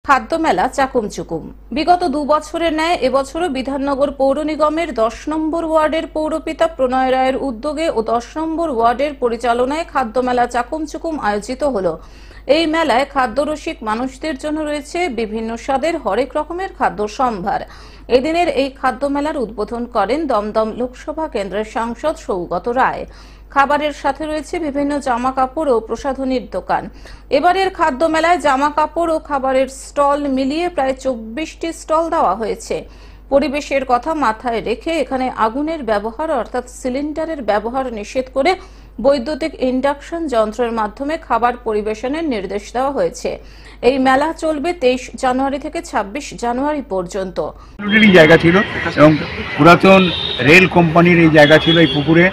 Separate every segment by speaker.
Speaker 1: খাদ্য মেলা চাকুমচুকুম। বিগত 2 বছরের ন্যায় এবছরও বিধাননগর পৌর নিগমের 10 নম্বর ওয়ার্ডের পৌরপিতা প্রণয় রায়ের উদ্যোগে ও 10 নম্বর ওয়ার্ডের পরিচালনায় খাদ্য মেলা চাকুমচুকুম আয়োজিত হলো। এই মেলায় খাদ্যরসিক মানুষদের জন্য রয়েছে বিভিন্ন স্বাদের হরেক রকমের খাদ্য সম্ভার। এদিনের এই খাদ্য মেলার উদ্বোধন করেন দমদম লোকসভা কেন্দ্রের সাংসদ সৌগত রায়। খাবারের সাথে রয়েছে বিভিন্ন জামা কাপড় ও প্রসাধনীর দোকান। এবারের খাদ্য মেলায় জামা কাপড় ও খাবারের স্টল মিলিয়ে প্রায় 24টি স্টল দেওয়া হয়েছে। পরিবেশের কথা মাথায় রেখে এখানে আগুনের ব্যবহার অর্থাৎ সিলিন্ডারের ব্যবহার নিষেধ করে বৈদ্যুতিক ইন্ডাকশন যন্ত্রের মাধ্যমে খাবার পরিবেশনের নির্দেশ দেওয়া হয়েছে। এই মেলা চলবে 23 জানুয়ারি থেকে 26 জানুয়ারি পর্যন্ত।
Speaker 2: জায়গা ছিল এবং পুরাতন রেল কোম্পানির এই জায়গা ছিল। এই পুকুরে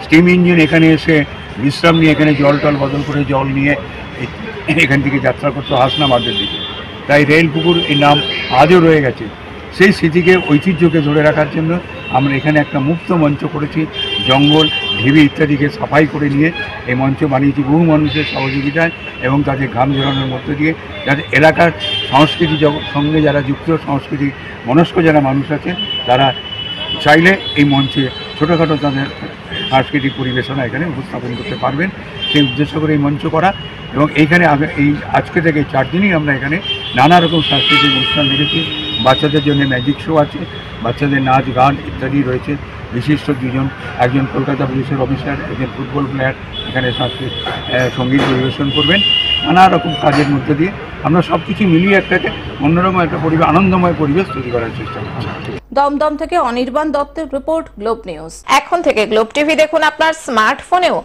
Speaker 2: স্টিম ইঞ্জিন এখানে এসে বিশ্রাম নিয়ে এখানে জল টল বদল করে জল নিয়ে এখান থেকে যাত্রা করতো হাসনাবাদের দিকে। তাই রেল পুকুর এই নাম আজও রয়ে গেছে। সেই স্মৃতিকে ঐতিহ্যকে ধরে রাখার জন্য আমরা এখানে একটা মুক্ত মঞ্চ করেছি। জঙ্গল ঢিবি ইত্যাদিকে সাফাই করে নিয়ে এই মঞ্চ বানিয়েছি বহু মানুষের সহযোগিতায় এবং তাদের ঘাম ঝরানোর মধ্য দিয়ে, যাতে এলাকার সংস্কৃতি সঙ্গে যারা যুক্ত, সংস্কৃতি মনস্ক যারা মানুষ আছে তারা চাইলে এই মঞ্চে ছোটোখাটো তাদের সাংস্কৃতিক পরিবেশনা এখানে উপস্থাপন করতে পারবেন। সেই উদ্দেশ্য করে এই মঞ্চ করা। এবং এইখানে এই আজকে থেকে 4 দিনই আমরা এখানে নানা রকম সাংস্কৃতিক অনুষ্ঠান রেখেছি। বাচ্চাদের জন্য ম্যাজিক শো আছে, বাচ্চাদের নাচ গান ইত্যাদি রয়েছে। বিশিষ্ট দুজন, একজন কলকাতা পুলিশের অফিসার, একজন ফুটবল প্লেয়ার এখানে সঙ্গীত পরিবেশন করবেন। নানা রকম কাজের মধ্যে দিয়ে আমরা সব কিছু মিলিয়ে একটাকে অন্যরকম একটা পরিবেশ, আনন্দময় পরিবেশ তৈরি করার চেষ্টা করছি।
Speaker 1: দমদম থেকে অনির্বাণ দত্তের রিপোর্ট, গ্লোব নিউজ। এখন থেকে গ্লোব টিভি দেখুন আপনার স্মার্টফোনেও।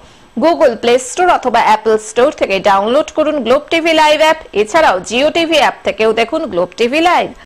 Speaker 1: গুগল প্লে স্টোর অথবা অ্যাপল স্টোর থেকে ডাউনলোড করুন গ্লোব টিভি লাইভ অ্যাপ। এছাড়াও জিও টিভি অ্যাপ থেকেও দেখুন গ্লোব টিভি লাইভ।